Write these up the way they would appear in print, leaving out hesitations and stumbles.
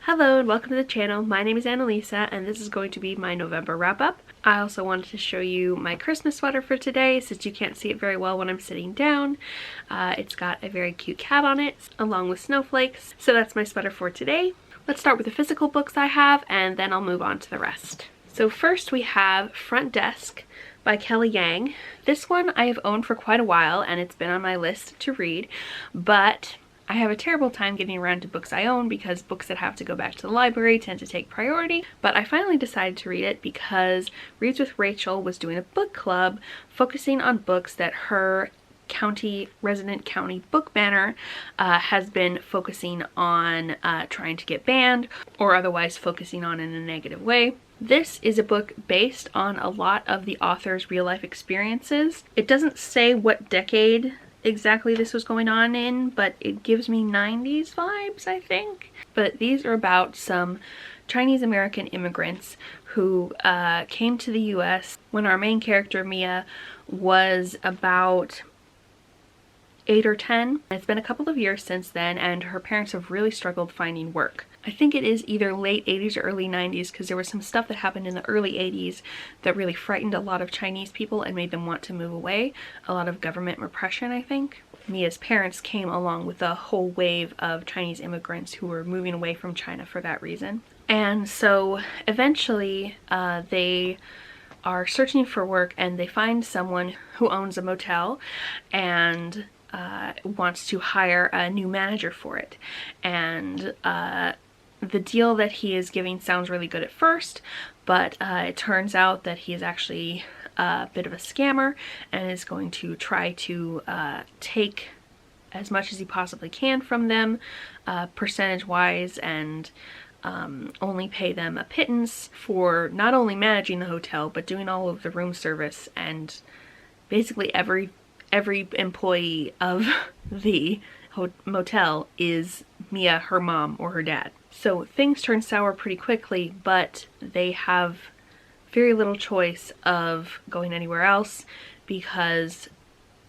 Hello and welcome to the channel. My name is Annalisa and this is going to be my November wrap-up. I also wanted to show you my Christmas sweater for today since you can't see it very well when I'm sitting down. It's got a very cute cat on it along with snowflakes. So that's my sweater for today. Let's start with the physical books I have and then I'll move on to the rest. So first we have Front Desk by Kelly Yang. This one I have owned for quite a while and it's been on my list to read, but I have a terrible time getting around to books I own because books that have to go back to the library tend to take priority. But I finally decided to read it because Reads with Rachel was doing a book club focusing on books that her resident county book banner has been focusing on trying to get banned or otherwise focusing on in a negative way. This is a book based on a lot of the author's real life experiences. It doesn't say what decade exactly this was going on in, but it gives me 90s vibes, I think. But these are about some Chinese American immigrants who came to the US when our main character Mia was about 8 or 10. It's been a couple of years since then and her parents have really struggled finding work. I think it is either late 80s or early 90s because there was some stuff that happened in the early 80s that really frightened a lot of Chinese people and made them want to move away. A lot of government repression, I think. Mia's parents came along with a whole wave of Chinese immigrants who were moving away from China for that reason. And so eventually they are searching for work and they find someone who owns a motel and wants to hire a new manager for it. And the deal that he is giving sounds really good at first, but it turns out that he is actually a bit of a scammer and is going to try to take as much as he possibly can from them percentage wise and only pay them a pittance for not only managing the hotel but doing all of the room service, and basically every employee of the motel is Mia, her mom, or her dad. So things turn sour pretty quickly, but they have very little choice of going anywhere else because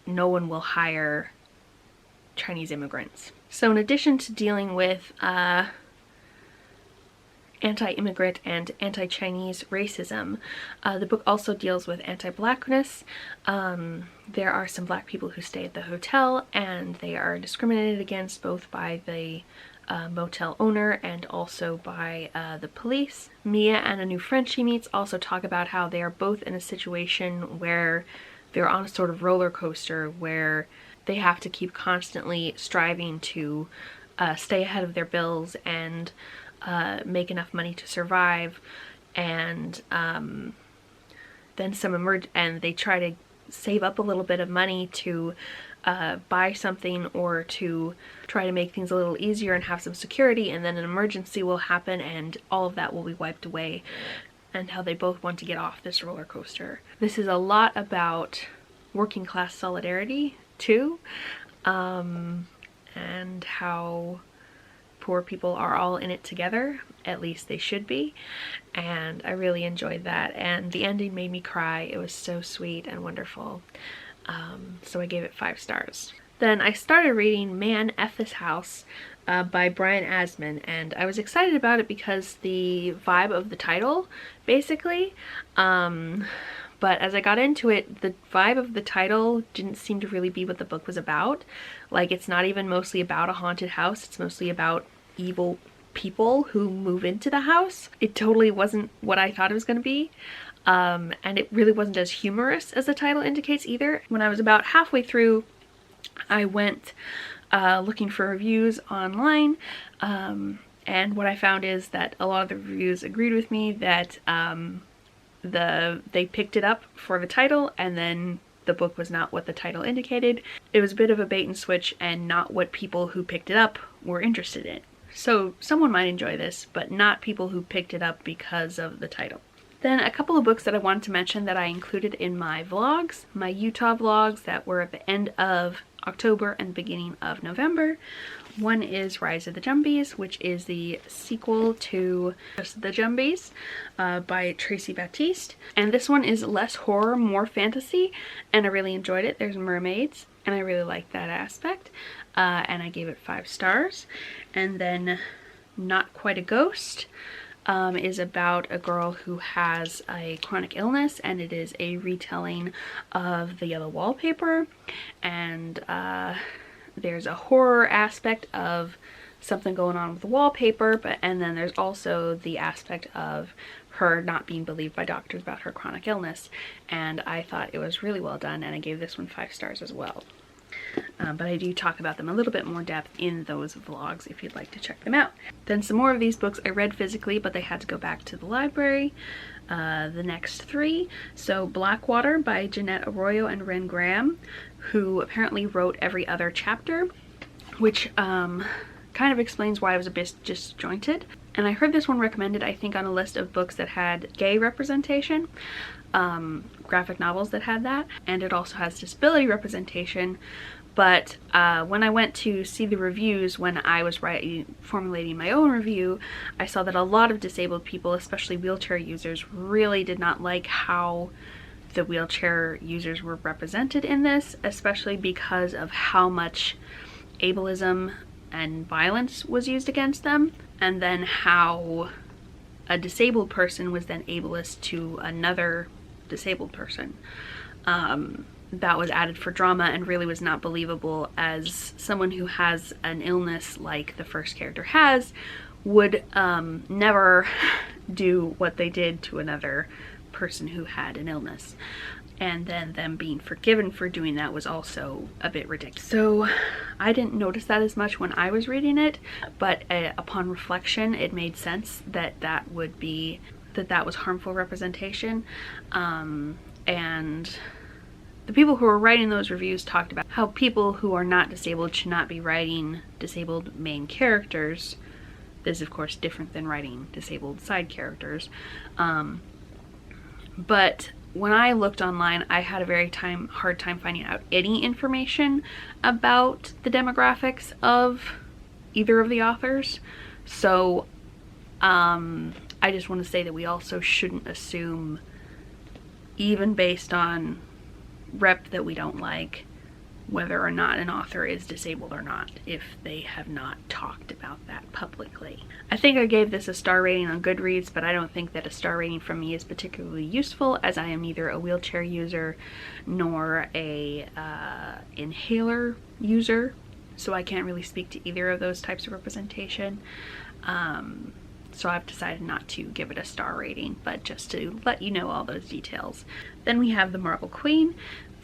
no one will hire Chinese immigrants. So in addition to dealing with anti-immigrant and anti-Chinese racism, the book also deals with anti-blackness. There are some black people who stay at the hotel and they are discriminated against both by the motel owner and also by the police. Mia and a new friend she meets also talk about how they are both in a situation where they're on a sort of roller coaster where they have to keep constantly striving to stay ahead of their bills and make enough money to survive, and then and they try to save up a little bit of money to buy something or to try to make things a little easier and have some security, and then an emergency will happen and all of that will be wiped away, and how they both want to get off this roller coaster. This is a lot about working class solidarity too, and how poor people are all in it together, at least they should be, and I really enjoyed that, and the ending made me cry. It was so sweet and wonderful, so I gave it 5 stars. Then I started reading Man F This House by Brian Asman, and I was excited about it because the vibe of the title basically, but as I got into it, the vibe of the title didn't seem to really be what the book was about. Like, it's not even mostly about a haunted house, it's mostly about evil people who move into the house. It totally wasn't what I thought it was going to be, and it really wasn't as humorous as the title indicates either. When I was about halfway through, I went looking for reviews online, and what I found is that a lot of the reviews agreed with me that they picked it up for the title and then the book was not what the title indicated. It was a bit of a bait and switch and not what people who picked it up were interested in. So someone might enjoy this, but not people who picked it up because of the title. Then a couple of books that I wanted to mention that I included in my vlogs, my Utah vlogs that were at the end of October and beginning of November. One is Rise of the Jumbies, which is the sequel to Just the Jumbies by Tracy Baptiste. And this one is less horror, more fantasy, and I really enjoyed it. There's mermaids, and I really liked that aspect. And I gave it 5 stars. And then Not Quite a Ghost is about a girl who has a chronic illness, and it is a retelling of The Yellow Wallpaper, and there's a horror aspect of something going on with the wallpaper, and then there's also the aspect of her not being believed by doctors about her chronic illness, and I thought it was really well done, and I gave this one 5 stars as well. But I do talk about them a little bit more depth in those vlogs if you'd like to check them out. Then some more of these books I read physically, but they had to go back to the library. The next 3. So Blackwater by Jeanette Arroyo and Ren Graham, who apparently wrote every other chapter, which kind of explains why I was a bit disjointed. And I heard this one recommended, I think, on a list of books that had gay representation, graphic novels that had that, and it also has disability representation. But when I went to see the reviews, when I was formulating my own review, I saw that a lot of disabled people, especially wheelchair users, really did not like how the wheelchair users were represented in this, especially because of how much ableism and violence was used against them, and then how a disabled person was then ableist to another disabled person. That was added for drama and really was not believable, as someone who has an illness like the first character has would never do what they did to another person who had an illness. And then them being forgiven for doing that was also a bit ridiculous. So I didn't notice that as much when I was reading it, but upon reflection it made sense that that was harmful representation. And the people who were writing those reviews talked about how people who are not disabled should not be writing disabled main characters. This is of course different than writing disabled side characters. But when I looked online, I had a very hard time finding out any information about the demographics of either of the authors. So I just want to say that we also shouldn't assume, even based on rep that we don't like, whether or not an author is disabled or not, if they have not talked about that publicly. I think I gave this a star rating on Goodreads, but I don't think that a star rating from me is particularly useful, as I am neither a wheelchair user nor a inhaler user, so I can't really speak to either of those types of representation. So I've decided not to give it a star rating, but just to let you know all those details. Then we have The Marble Queen.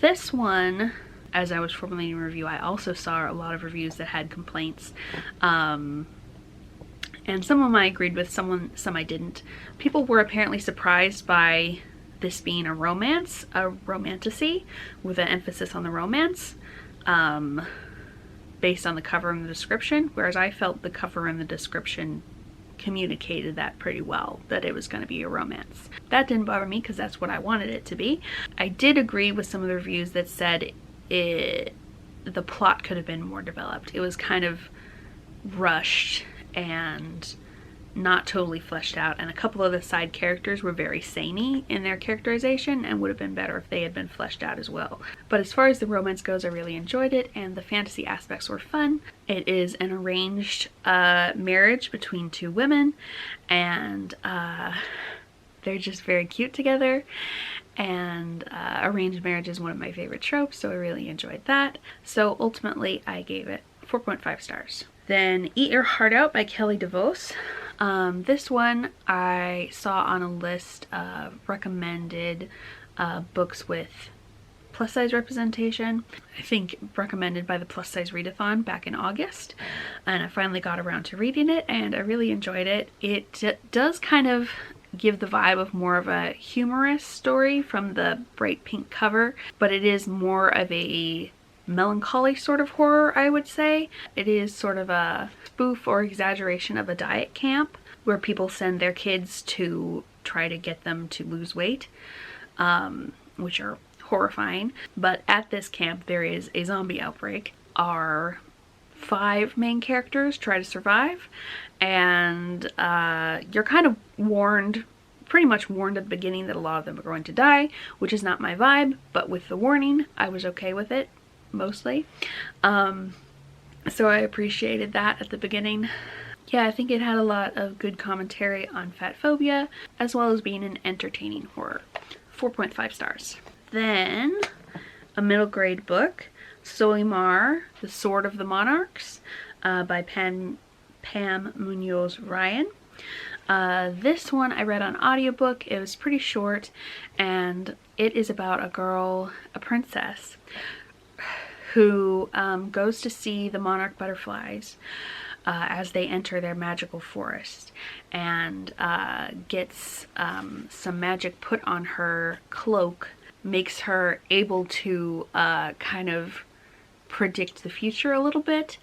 This one, as I was formulating a review, I also saw a lot of reviews that had complaints. And some of them I agreed with, some I didn't. People were apparently surprised by this being a romance, a romantasy, with an emphasis on the romance, based on the cover and the description, whereas I felt the cover and the description communicated that pretty well, that it was going to be a romance. That didn't bother me because that's what I wanted it to be. I did agree with some of the reviews that said the plot could have been more developed. It was kind of rushed and not totally fleshed out, and a couple of the side characters were very samey in their characterization and would have been better if they had been fleshed out as well. But as far as the romance goes, I really enjoyed it, and the fantasy aspects were fun. It is an arranged marriage between 2 women, and they're just very cute together, and arranged marriage is one of my favorite tropes, so I really enjoyed that. So ultimately I gave it 4.5 stars. Then Eat Your Heart Out by Kelly DeVos. This one I saw on a list of recommended books with plus size representation. I think recommended by the Plus Size Readathon back in August, and I finally got around to reading it and I really enjoyed it. It does kind of give the vibe of more of a humorous story from the bright pink cover, but it is more of a melancholy sort of horror, I would say. It is sort of a spoof or exaggeration of a diet camp where people send their kids to try to get them to lose weight, which are horrifying. But at this camp there is a zombie outbreak. Our 5 main characters try to survive, and you're kind of warned, pretty much warned at the beginning, that a lot of them are going to die, which is not my vibe, but with the warning I was okay with it mostly. So I appreciated that at the beginning. Yeah, I think it had a lot of good commentary on fat phobia, as well as being an entertaining horror. 4.5 stars. Then, a middle grade book, Solimar, The Sword of the Monarchs, by Pam Munoz Ryan. This one I read on audiobook. It was pretty short, and it is about a girl, a princess, who goes to see the monarch butterflies as they enter their magical forest, and gets some magic put on her cloak, makes her able to kind of predict the future a little bit,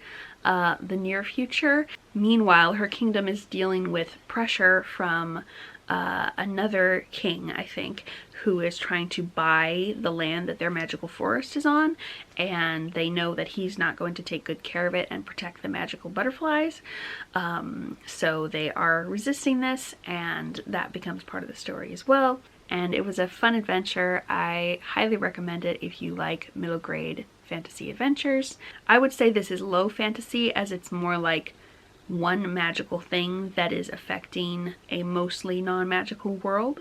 the near future. Meanwhile, her kingdom is dealing with pressure from another king, I think, who is trying to buy the land that their magical forest is on, and they know that he's not going to take good care of it and protect the magical butterflies. So they are resisting this, and that becomes part of the story as well. And it was a fun adventure. I highly recommend it if you like middle grade fantasy adventures. I would say this is low fantasy, as it's more like one magical thing that is affecting a mostly non-magical world,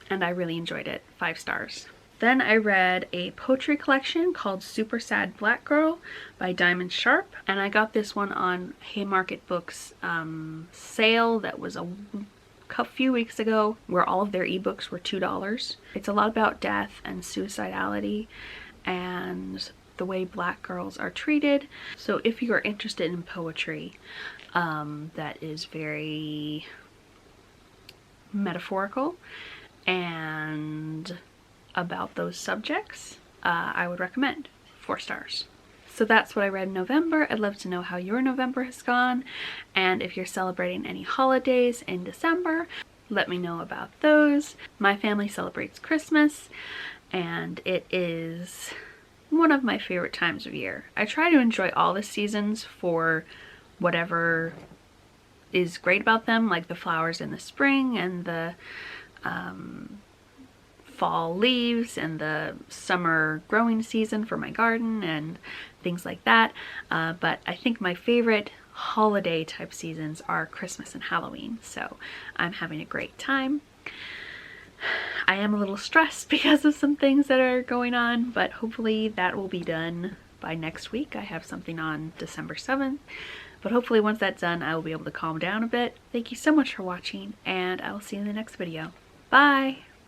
and I really enjoyed it. 5 stars. Then I read a poetry collection called Super Sad Black Girl by Diamond Sharp, and I got this one on Haymarket Books sale that was a few weeks ago, where all of their ebooks were $2. It's a lot about death and suicidality and the way black girls are treated. So if you are interested in poetry that is very metaphorical and about those subjects, I would recommend. 4 stars. So that's what I read in November. I'd love to know how your November has gone, and if you're celebrating any holidays in December, let me know about those. My family celebrates Christmas, and it is one of my favorite times of year. I try to enjoy all the seasons for whatever is great about them, like the flowers in the spring and the fall leaves and the summer growing season for my garden and things like that. But I think my favorite holiday type seasons are Christmas and Halloween, so I'm having a great time. I am a little stressed because of some things that are going on, but hopefully that will be done by next week. I have something on December 7th, but hopefully once that's done, I will be able to calm down a bit. Thank you so much for watching, and I will see you in the next video. Bye!